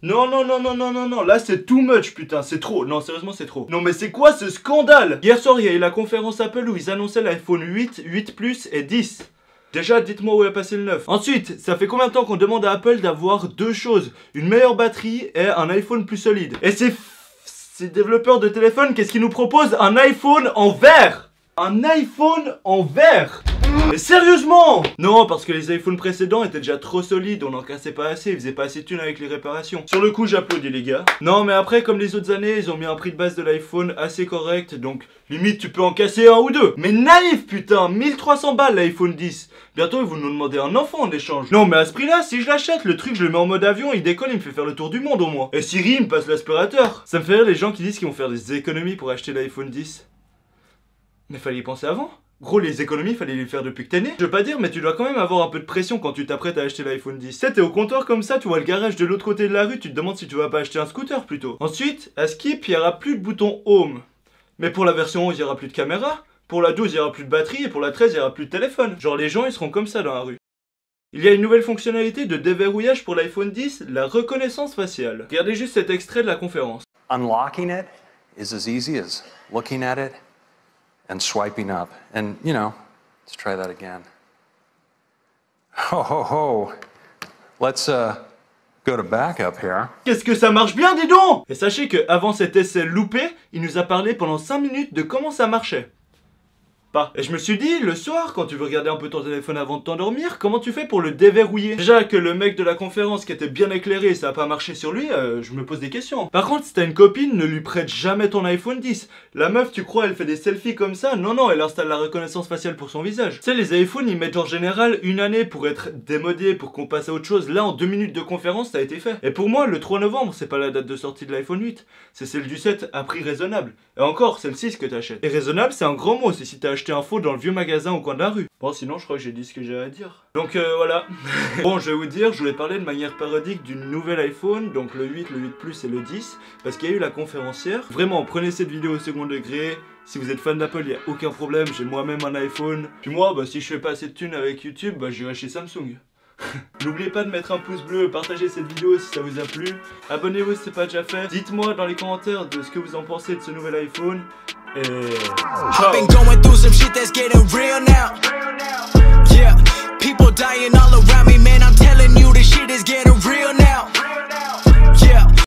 Non, non, non, non, non, non, non, là c'est too much, putain, c'est trop. Non, sérieusement, c'est trop. Non, mais c'est quoi ce scandale? Hier soir, il y a eu la conférence Apple où ils annonçaient l'iPhone 8, 8 Plus et 10. Déjà, dites-moi où est passé le 9. Ensuite, ça fait combien de temps qu'on demande à Apple d'avoir deux choses? Une meilleure batterie et un iPhone plus solide. Et ces développeurs de téléphone, qu'est-ce qu'ils nous proposent? Un iPhone en verre! Un iPhone en verre! Mais sérieusement! Non, parce que les iPhones précédents étaient déjà trop solides, on n'en cassait pas assez, ils faisaient pas assez de thunes avec les réparations. Sur le coup, j'applaudis les gars. Non, mais après, comme les autres années, ils ont mis un prix de base de l'iPhone assez correct, donc limite tu peux en casser un ou deux. Mais naïf, putain, 1300 balles l'iPhone 10. Bientôt, ils vont nous demander un enfant en échange. Non, mais à ce prix-là, si je l'achète, le truc, je le mets en mode avion, il décolle, il me fait faire le tour du monde au moins. Et Siri, il me passe l'aspirateur. Ça me fait rire les gens qui disent qu'ils vont faire des économies pour acheter l'iPhone 10. Mais fallait y penser avant. Gros, les économies, fallait les faire depuis que t'es né. Je veux pas dire, mais tu dois quand même avoir un peu de pression quand tu t'apprêtes à acheter l'iPhone 10. T'es au comptoir comme ça, tu vois le garage de l'autre côté de la rue, tu te demandes si tu vas pas acheter un scooter plutôt. Ensuite, à Skip, il y aura plus de bouton Home. Mais pour la version 11, il y aura plus de caméra. Pour la 12, il y aura plus de batterie. Et pour la 13, il y aura plus de téléphone. Genre, les gens, ils seront comme ça dans la rue. Il y a une nouvelle fonctionnalité de déverrouillage pour l'iPhone 10, la reconnaissance faciale. Regardez juste cet extrait de la conférence. Unlocking it is as easy as looking at it and swiping up. And, you know, let's try that again. Ho, ho, ho. Let's, go to backup here. Qu'est-ce que ça marche bien, dis donc! Et sachez que avant cet essai loupé, il nous a parlé pendant 5 minutes de comment ça marchait. Pas. Et je me suis dit, le soir, quand tu veux regarder un peu ton téléphone avant de t'endormir, comment tu fais pour le déverrouiller? Déjà que le mec de la conférence qui était bien éclairé, ça a pas marché sur lui, je me pose des questions. Par contre, si t'as une copine, ne lui prête jamais ton iPhone 10. La meuf, tu crois, elle fait des selfies comme ça? Non, non, elle installe la reconnaissance faciale pour son visage. Tu sais, les iPhones, ils mettent en général une année pour être démodés, pour qu'on passe à autre chose. Là, en 2 minutes de conférence, ça a été fait. Et pour moi, le 3 novembre, c'est pas la date de sortie de l'iPhone 8. C'est celle du 7 à prix raisonnable. Et encore, c'est le 6 que t'achètes. Et raisonnable, c'est un grand mot, c'est si t'as acheté un faux dans le vieux magasin au coin de la rue. Bon, sinon, je crois que j'ai dit ce que j'avais à dire. Donc, voilà. Bon, je vais vous dire, je voulais parler de manière parodique d'une nouvelle iPhone, donc le 8, le 8 Plus et le 10, parce qu'il y a eu la conférencière. Vraiment, prenez cette vidéo au second degré. Si vous êtes fan d'Apple, il n'y a aucun problème, j'ai moi-même un iPhone. Puis moi, bah, si je fais pas assez de thunes avec YouTube, bah, j'irai chez Samsung. N'oubliez pas de mettre un pouce bleu, partagez cette vidéo si ça vous a plu. Abonnez-vous si c'est pas déjà fait. Dites-moi dans les commentaires de ce que vous en pensez de ce nouvel iPhone. Et ciao. Been going through some shit that's getting real now. Yeah, people dying all around me, man. I'm telling you, this shit is getting real now.